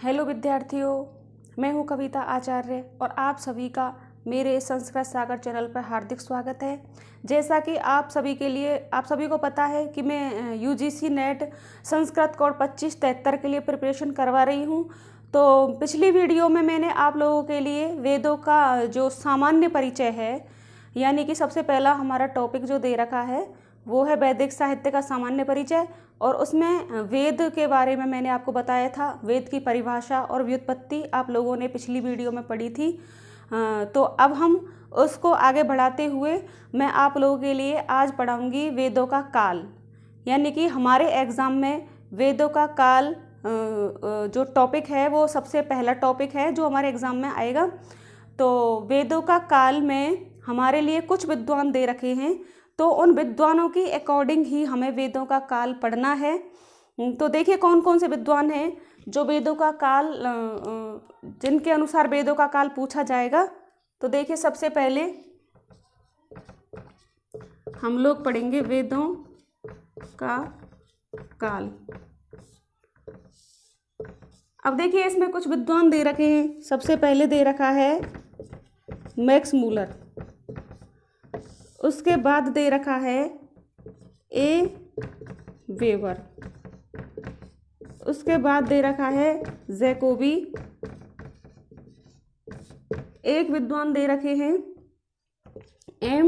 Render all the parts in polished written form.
Hello विद्यार्थियों, मैं हूँ कविता आचार्य और आप सभी का मेरे संस्कृत सागर चैनल पर हार्दिक स्वागत है। जैसा कि आप सभी को पता है कि मैं यूजीसी नेट संस्कृत कोड 2573 के लिए प्रिपरेशन करवा रही हूँ। तो पिछली वीडियो में मैंने आप लोगों के लिए वेदों का जो सामान्य परिचय है, यानी कि सबसे पहला हमारा टॉपिक जो दे रखा है वो है वैदिक साहित्य का सामान्य परिचय, और उसमें वेद के बारे में मैंने आपको बताया था। वेद की परिभाषा और व्युत्पत्ति आप लोगों ने पिछली वीडियो में पढ़ी थी। तो अब हम उसको आगे बढ़ाते हुए मैं आप लोगों के लिए आज पढ़ाऊंगी वेदों का काल, यानी कि हमारे एग्ज़ाम में वेदों का काल जो टॉपिक है वो सबसे पहला टॉपिक है जो हमारे एग्ज़ाम में आएगा। तो वेदों का काल में हमारे लिए कुछ विद्वान दे रखे हैं, तो उन विद्वानों की अकॉर्डिंग ही हमें वेदों का काल पढ़ना है। तो देखिए कौन कौन से विद्वान हैं जो वेदों का काल जिनके अनुसार वेदों का काल पूछा जाएगा। तो देखिए सबसे पहले हम लोग पढ़ेंगे वेदों का काल। अब देखिए इसमें कुछ विद्वान दे रखे हैं। सबसे पहले दे रखा है मैक्स मूलर, उसके बाद दे रखा है ए वेबर, उसके बाद दे रखा है जैकोबी। एक विद्वान दे रखे हैं एम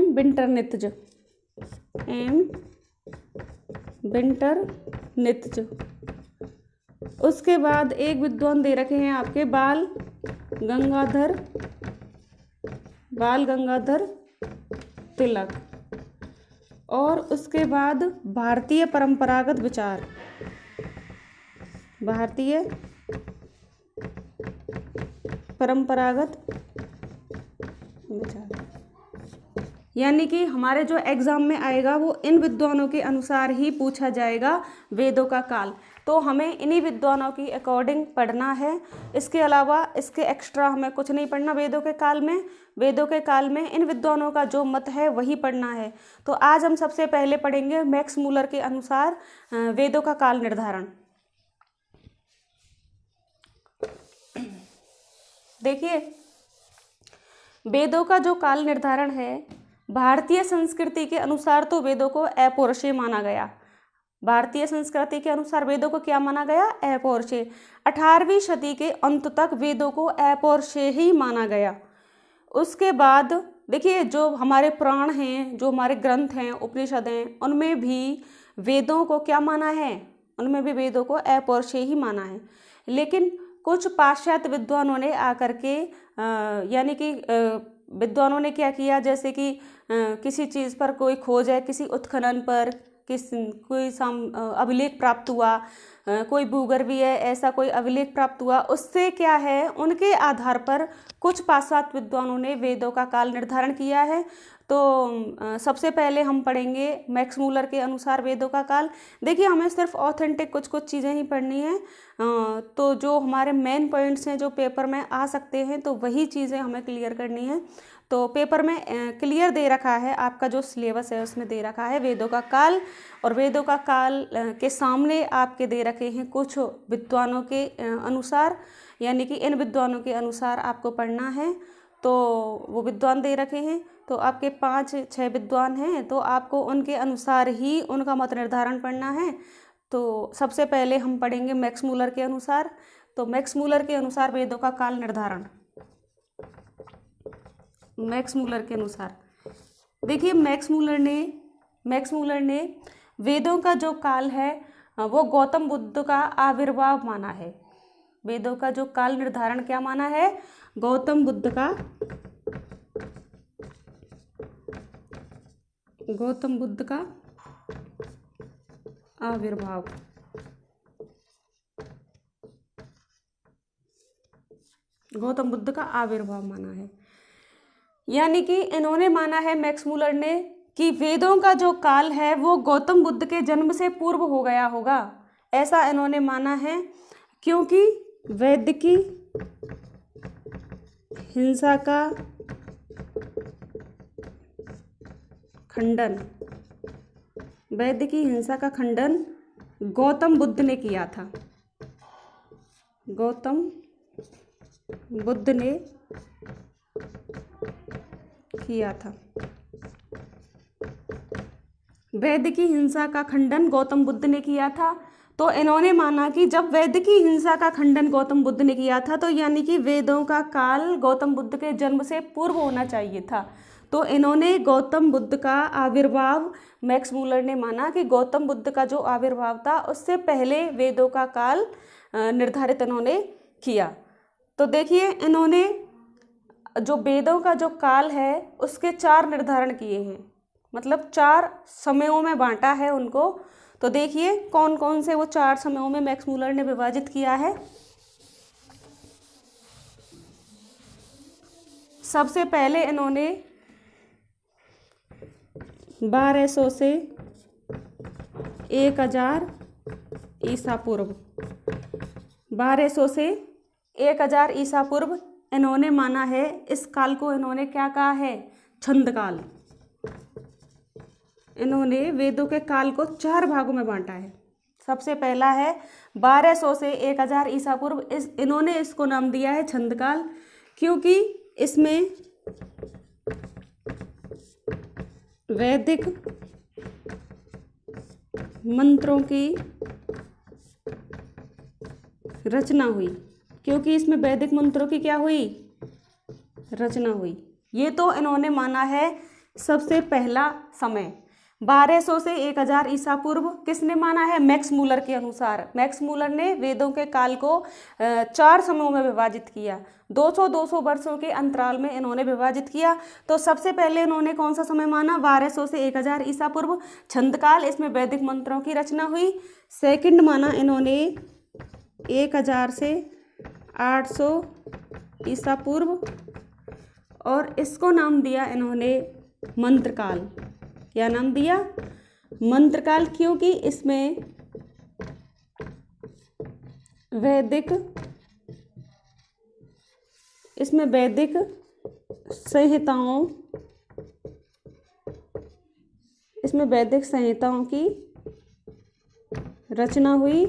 विंटरनित्ज, उसके बाद एक विद्वान दे रखे हैं आपके बाल गंगाधर तिलक, और उसके बाद भारतीय परंपरागत विचार, यानी कि हमारे जो एग्ज़ाम में आएगा वो इन विद्वानों के अनुसार ही पूछा जाएगा वेदों का काल। तो हमें इन्हीं विद्वानों की अकॉर्डिंग पढ़ना है। इसके अलावा इसके एक्स्ट्रा हमें कुछ नहीं पढ़ना। वेदों के काल में इन विद्वानों का जो मत है वही पढ़ना है। तो आज हम सबसे पहले पढ़ेंगे मैक्स मूलर के अनुसार वेदों का काल निर्धारण। देखिए वेदों का जो काल निर्धारण है, भारतीय संस्कृति के अनुसार तो वेदों को अपौरुषेय माना गया। भारतीय संस्कृति के अनुसार वेदों को क्या माना गया? अपौरुषेय। 18वीं सदी के अंत तक वेदों को अपौरुषेय ही माना गया। उसके बाद देखिए जो हमारे पुराण हैं, जो हमारे ग्रंथ हैं, उपनिषद हैं, उनमें भी वेदों को क्या माना है? उनमें भी वेदों को अपौरुषेय ही माना है। लेकिन कुछ पाश्चात्य विद्वानों ने आकर के यानी कि विद्वानों ने क्या किया, जैसे कि किसी चीज़ पर कोई खोज है, किसी उत्खनन पर कोई अभिलेख प्राप्त हुआ, कोई भूगर्भीय ऐसा कोई अभिलेख प्राप्त हुआ, उससे क्या है उनके आधार पर कुछ पाश्चात्य विद्वानों ने वेदों का काल निर्धारण किया है। तो सबसे पहले हम पढ़ेंगे मैक्स मूलर के अनुसार वेदों का काल। देखिए हमें सिर्फ ऑथेंटिक कुछ चीज़ें ही पढ़नी है। तो जो हमारे मेन पॉइंट्स हैं जो पेपर में आ सकते हैं तो वही चीज़ें हमें क्लियर करनी है। तो पेपर में क्लियर दे रखा है, आपका जो सिलेबस है उसमें दे रखा है वेदों का काल, और वेदों का काल के सामने आपके दे रखे हैं कुछ विद्वानों के अनुसार, यानी कि इन विद्वानों के अनुसार आपको पढ़ना है। तो वो विद्वान दे रखे हैं, तो आपके 5-6 विद्वान हैं, तो आपको उनके अनुसार ही उनका मत निर्धारण पढ़ना है। तो सबसे पहले हम पढ़ेंगे मैक्स मूलर के अनुसार। तो मैक्स मूलर के अनुसार वेदों का काल निर्धारण। मैक्स मूलर के अनुसार देखिए मैक्स मूलर ने वेदों का जो काल है वो गौतम बुद्ध का आविर्भाव माना है। वेदों का जो काल निर्धारण क्या माना है? गौतम बुद्ध का आविर्भाव। गौतम बुद्ध का आविर्भाव माना है, यानी कि इन्होंने माना है मैक्स मूलर ने कि वेदों का जो काल है वो गौतम बुद्ध के जन्म से पूर्व हो गया होगा, ऐसा इन्होंने माना है। क्योंकि वैदिकी हिंसा का खंडन वैदिक हिंसा का खंडन गौतम बुद्ध ने किया था। गौतम बुद्ध ने किया था। वैद्य की हिंसा का खंडन गौतम बुद्ध ने किया था। तो इन्होंने माना कि जब वैद्य की हिंसा का खंडन गौतम बुद्ध ने किया था तो यानी कि वेदों का काल गौतम बुद्ध के जन्म से पूर्व होना चाहिए था। तो इन्होंने गौतम बुद्ध का आविर्भाव, मैक्स मूलर ने माना कि गौतम बुद्ध का जो आविर्भाव था उससे पहले वेदों का काल निर्धारित इन्होंने किया। तो देखिए इन्होंने जो वेदों का जो काल है उसके 4 निर्धारण किए हैं, मतलब 4 समयों में बांटा है उनको। तो देखिए कौन कौन से वो 4 समयों में मैक्स मूलर ने विभाजित किया है। सबसे पहले इन्होंने 1200 से 1000 ईसा पूर्व, 1200 से 1000 ईसा पूर्व इन्होंने माना है। इस काल को इन्होंने क्या कहा है? छंद काल। इन्होंने वेदों के काल को 4 भागों में बांटा है। सबसे पहला है 1200 से 1000 ईसा पूर्व, इन्होंने इसको नाम दिया है छंद काल, क्योंकि इसमें वैदिक मंत्रों की रचना हुई, क्योंकि इसमें वैदिक मंत्रों की क्या हुई? रचना हुई। ये तो इन्होंने माना है सबसे पहला समय। 1200 से 1000 ईसा पूर्व किसने माना है? मैक्स मूलर के अनुसार। मैक्स मूलर ने वेदों के काल को 4 समयों में विभाजित किया, 200-200 वर्षों के अंतराल में इन्होंने विभाजित किया। तो सबसे पहले इन्होंने कौन सा समय माना? 1200 से 1000 ईसा पूर्व, छंद काल, इसमें वैदिक मंत्रों की रचना हुई। सेकंड माना इन्होंने 1000 से 800 ईसा पूर्व, और इसको नाम दिया इन्होंने मंत्रकाल। क्या नाम दिया? मंत्रकाल, क्योंकि इसमें वैदिक संहिताओं की रचना हुई।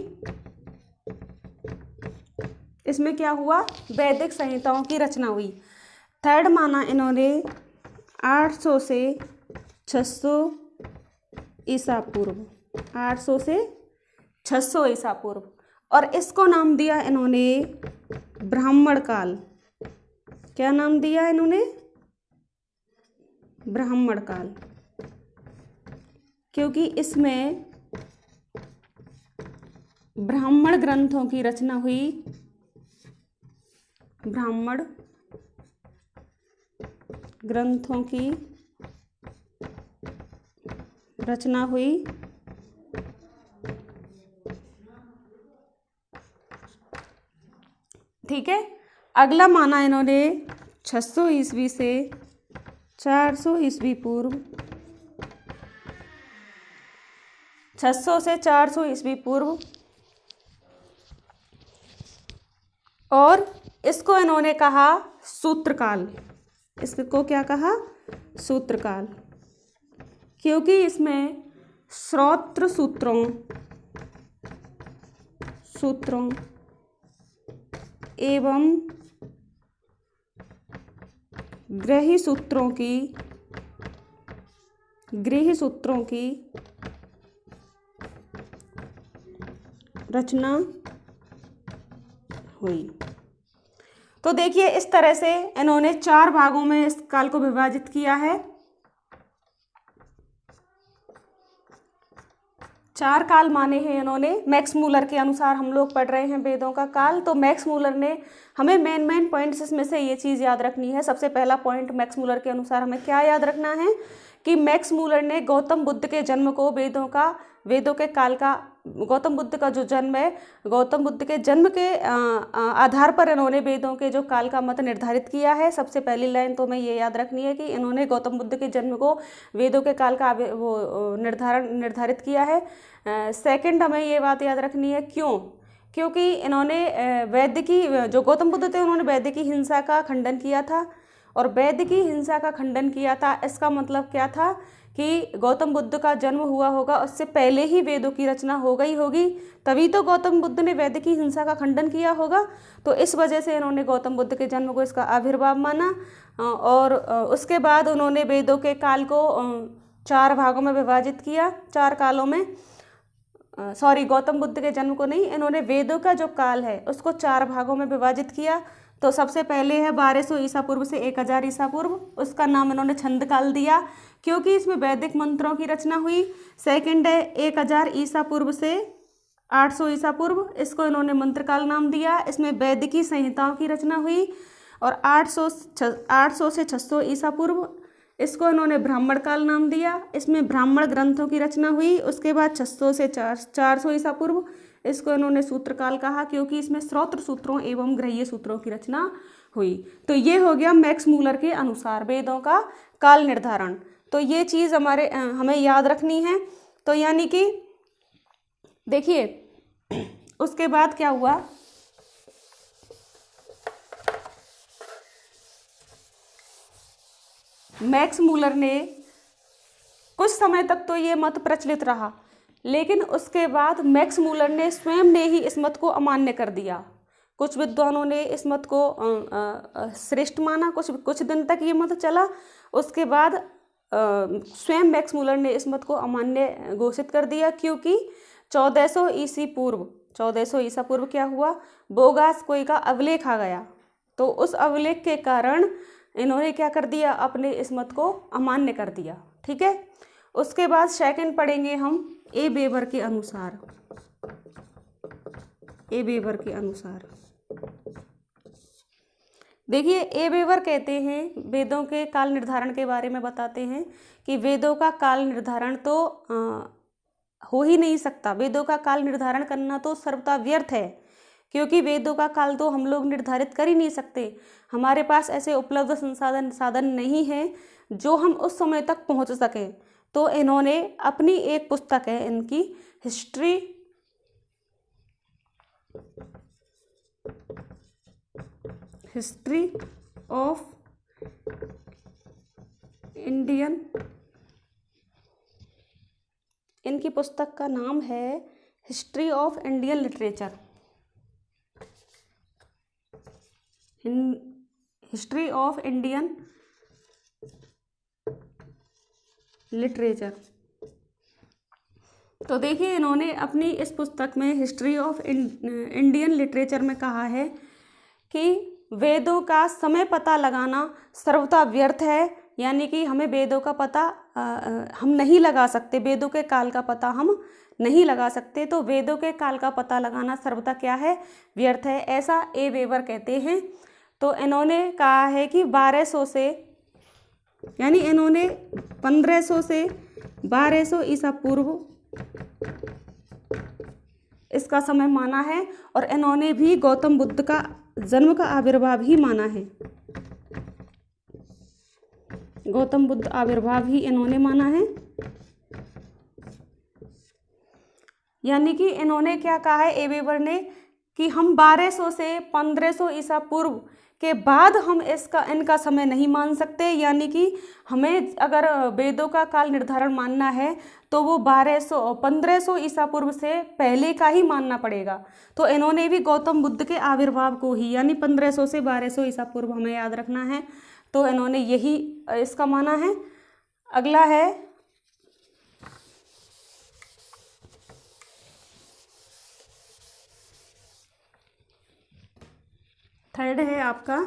इसमें क्या हुआ? वैदिक संहिताओं की रचना हुई। थर्ड माना इन्होंने 800 से 600 ईसा पूर्व, 800 से 600 ईसा पूर्व, और इसको नाम दिया इन्होंने ब्राह्मण काल। क्या नाम दिया इन्होंने? ब्राह्मण काल, क्योंकि इसमें ब्राह्मण ग्रंथों की रचना हुई। ब्राह्मण ग्रंथों की रचना हुई। ठीक है। अगला माना इन्होंने 600 ईस्वी से 400 ईस्वी पूर्व, 600 से 400 ईस्वी पूर्व, और इसको इन्होंने कहा सूत्रकाल। इसको क्या कहा? सूत्रकाल, क्योंकि इसमें श्रौत्र सूत्रों एवं गृह्य सूत्रों की रचना हुई। तो देखिए इस तरह से इन्होंने 4 भागों में इस काल को विभाजित किया है। 4 काल माने हैं इन्होंने। मैक्स मूलर के अनुसार हम लोग पढ़ रहे हैं वेदों का काल। तो मैक्स मूलर ने हमें मेन पॉइंट्स इसमें से ये चीज़ याद रखनी है। सबसे पहला पॉइंट मैक्स मूलर के अनुसार हमें क्या याद रखना है कि मैक्स मूलर ने गौतम बुद्ध के जन्म को वेदों के काल का, गौतम बुद्ध का जो जन्म है, गौतम बुद्ध के जन्म के आधार पर इन्होंने वेदों के जो काल का मत निर्धारित किया है। सबसे पहली लाइन तो हमें ये याद रखनी है कि इन्होंने गौतम बुद्ध के जन्म को वेदों के काल का वो निर्धारित किया है। सेकंड हमें ये बात याद रखनी है, क्योंकि इन्होंने जो गौतम बुद्ध थे उन्होंने वैद्य की हिंसा का खंडन किया था, और वैद्य की हिंसा का खंडन किया था इसका मतलब क्या था कि गौतम बुद्ध का जन्म हुआ होगा उससे पहले ही वेदों की रचना हो गई होगी, तभी तो गौतम बुद्ध ने वैदिक की हिंसा का खंडन किया होगा। तो इस वजह से इन्होंने गौतम बुद्ध के जन्म को इसका आविर्भाव माना। और उसके बाद उन्होंने वेदों के काल को 4 भागों में विभाजित किया, 4 कालों में। गौतम बुद्ध के जन्म को नहीं, इन्होंने वेदों का जो काल है उसको 4 भागों में विभाजित किया। तो सबसे पहले है 1200 ईसा पूर्व से 1000 ईसा पूर्व, उसका नाम इन्होंने छंद काल दिया क्योंकि इसमें वैदिक मंत्रों की रचना हुई। सेकंड है 1000 ईसा पूर्व से 800 ईसा पूर्व, इसको इन्होंने मंत्रकाल नाम दिया, इसमें वैदिकी संहिताओं की रचना हुई। और 800 से 600 ईसा पूर्व, इसको इन्होंने ब्राह्मण काल नाम दिया, इसमें ब्राह्मण ग्रंथों की रचना हुई। उसके बाद 600 से 400 ईसा पूर्व, इसको इन्होंने सूत्रकाल कहा क्योंकि इसमें श्रौत्र सूत्रों एवं गृह्य सूत्रों की रचना हुई। तो ये हो गया मैक्स मूलर के अनुसार वेदों का काल निर्धारण। तो ये चीज़ हमें याद रखनी है। तो यानी कि देखिए उसके बाद क्या हुआ, मैक्स मूलर ने कुछ समय तक तो ये मत प्रचलित रहा, लेकिन उसके बाद मैक्स मूलर ने स्वयं ने ही इस मत को अमान्य कर दिया। कुछ विद्वानों ने इस मत को श्रेष्ठ माना, कुछ दिन तक ये मत चला। उसके बाद स्वयं मैक्स मूलर ने इस मत को अमान्य घोषित कर दिया क्योंकि 1400 ईसा पूर्व क्या हुआ, बोगास कोई का अवलेख आ गया। तो उस अवलेख के कारण इन्होंने क्या कर दिया, अपने इस मत को अमान्य कर दिया। ठीक है। उसके बाद सेकंड पढ़ेंगे हम ए वेबर के अनुसार। ए वेबर के अनुसार देखिए, ए वेबर कहते हैं, वेदों के काल निर्धारण के बारे में बताते हैं कि वेदों का काल निर्धारण तो हो ही नहीं सकता। वेदों का काल निर्धारण करना तो सर्वथा व्यर्थ है क्योंकि वेदों का काल तो हम लोग निर्धारित कर ही नहीं सकते। हमारे पास ऐसे उपलब्ध साधन नहीं है जो हम उस समय तक पहुंच सकें। तो इन्होंने अपनी एक पुस्तक है इनकी, हिस्ट्री ऑफ इंडियन, इनकी पुस्तक का नाम है history of Indian literature. History of Indian literature. तो देखिए, इन्होंने अपनी इस पुस्तक में हिस्ट्री ऑफ इंडियन लिटरेचर में कहा है कि वेदों का समय पता लगाना सर्वथा व्यर्थ है। यानी कि हमें वेदों का पता हम नहीं लगा सकते, वेदों के काल का पता हम नहीं लगा सकते। तो वेदों के काल का पता लगाना सर्वथा क्या है, व्यर्थ है, ऐसा ए वेबर कहते हैं। तो इन्होंने कहा है कि 1200 से, यानी इन्होंने 1500 से 1200 ईसा पूर्व इसका समय माना है। और इन्होंने भी गौतम बुद्ध का जन्म का आविर्भाव ही माना है। गौतम बुद्ध आविर्भाव ही इन्होंने माना है। यानी कि इन्होंने क्या कहा है ए वेबर ने कि हम 1200 से 1500 ईसा पूर्व के बाद हम इनका समय नहीं मान सकते। यानी कि हमें अगर वेदों का काल निर्धारण मानना है तो वो 1500 ईसा पूर्व से पहले का ही मानना पड़ेगा। तो इन्होंने भी गौतम बुद्ध के आविर्भाव को ही, यानी 1500 से 1200 ईसा पूर्व हमें याद रखना है, तो इन्होंने यही इसका माना है। अगला है थर्ड है आपका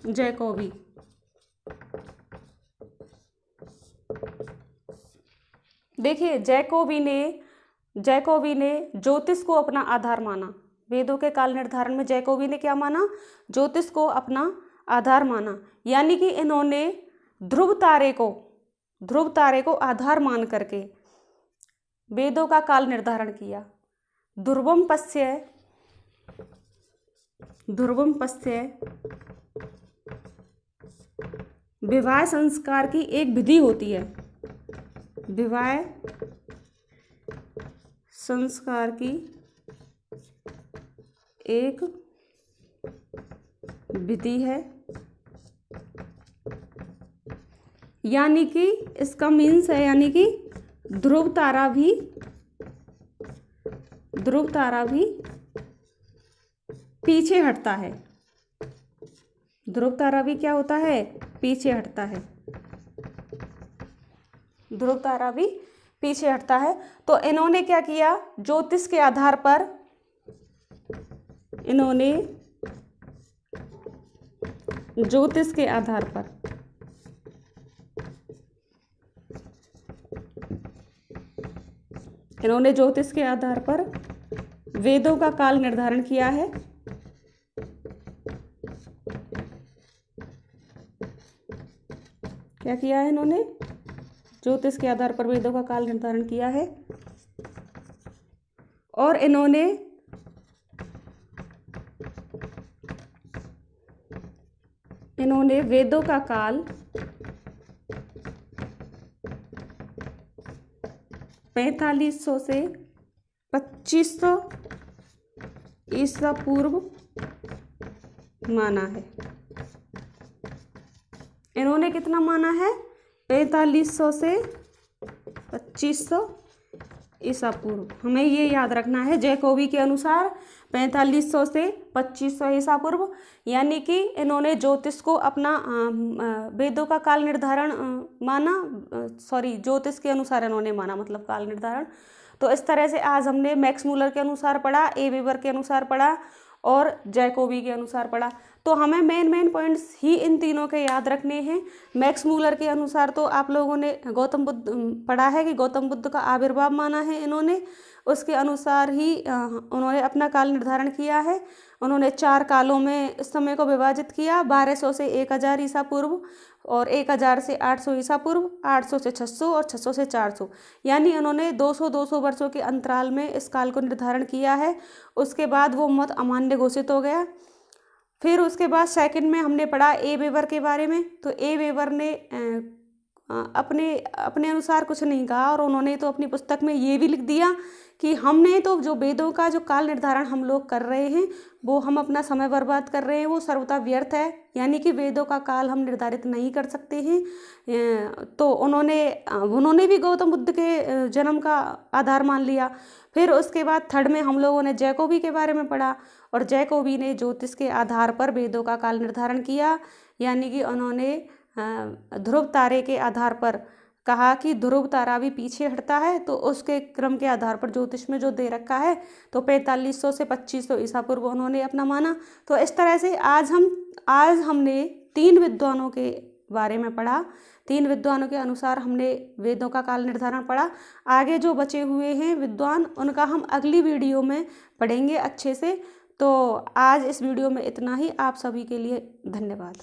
जैकोबी। देखिए, जैकोबी ने ज्योतिष को अपना आधार माना। वेदों के काल निर्धारण में जैकोबी ने क्या माना, ज्योतिष को अपना आधार माना। यानी कि इन्होंने ध्रुव तारे को आधार मान करके वेदों का काल निर्धारण किया। ध्रुवम पश्य विवाह संस्कार की एक विधि होती है। विवाह संस्कार की एक विधि है। यानी कि इसका मीन्स है यानी कि ध्रुव तारा भी पीछे हटता है। ध्रुव तारा भी क्या होता है? पीछे हटता है। ध्रुव तारा भी पीछे हटता है। तो इन्होंने क्या किया? ज्योतिष के आधार पर इन्होंने ज्योतिष के आधार पर वेदों का काल निर्धारण किया है। क्या किया है इन्होंने? ज्योतिष के आधार पर वेदों का काल निर्धारण किया है। और इन्होंने वेदों का काल 4500 से 2500 ईसा पूर्व माना है। इन्होंने कितना माना है? 4500 से 2500 ईसा पूर्व। हमें ये याद रखना है, जैकोबी के अनुसार 4500 से 2500 ईसा पूर्व, यानी कि इन्होंने ज्योतिष को अपना वेदों का काल निर्धारण माना, ज्योतिष के अनुसार इन्होंने माना, मतलब काल निर्धारण। तो इस तरह से आज हमने मैक्स मूलर के अनुसार पढ़ा, ए वेबर के अनुसार पढ़ा और जैकोबी के अनुसार पढ़ा। तो हमें मेन पॉइंट्स ही इन तीनों के याद रखने हैं। मैक्स मूलर के अनुसार तो आप लोगों ने गौतम बुद्ध पढ़ा है कि गौतम बुद्ध का आविर्भाव माना है इन्होंने, उसके अनुसार ही उन्होंने अपना काल निर्धारण किया है। उन्होंने 4 कालों में इस समय को विभाजित किया, 1200 से 1000 ईसा पूर्व और 1000 से 800 ईसा पूर्व, 800 से 600 और 600 से 400, यानी उन्होंने 200 वर्षों के अंतराल में इस काल को निर्धारण किया है। उसके बाद वो मत अमान्य घोषित हो गया। फिर उसके बाद सेकंड में हमने पढ़ा ए वेबर के बारे में। तो ए वेबर ने अपने अनुसार कुछ नहीं कहा और उन्होंने तो अपनी पुस्तक में ये भी लिख दिया कि हमने तो जो वेदों का जो काल निर्धारण हम लोग कर रहे हैं वो हम अपना समय बर्बाद कर रहे हैं, वो सर्वथा व्यर्थ है, यानी कि वेदों का काल हम निर्धारित नहीं कर सकते हैं। तो उन्होंने भी गौतम बुद्ध के जन्म का आधार मान लिया। फिर उसके बाद थर्ड में हम लोगों ने जैकोबी के बारे में पढ़ा और जैकोबी ने ज्योतिष के आधार पर वेदों का काल निर्धारण किया, यानी कि उन्होंने ध्रुव तारे के आधार पर कहा कि ध्रुव तारा भी पीछे हटता है। तो उसके क्रम के आधार पर ज्योतिष में जो दे रखा है तो 4500 से 2500 ईसा पूर्व उन्होंने अपना माना। तो इस तरह से आज हमने 3 विद्वानों के बारे में पढ़ा, 3 विद्वानों के अनुसार हमने वेदों का काल निर्धारण पढ़ा। आगे जो बचे हुए हैं विद्वान उनका हम अगली वीडियो में पढ़ेंगे अच्छे से। तो आज इस वीडियो में इतना ही। आप सभी के लिए धन्यवाद।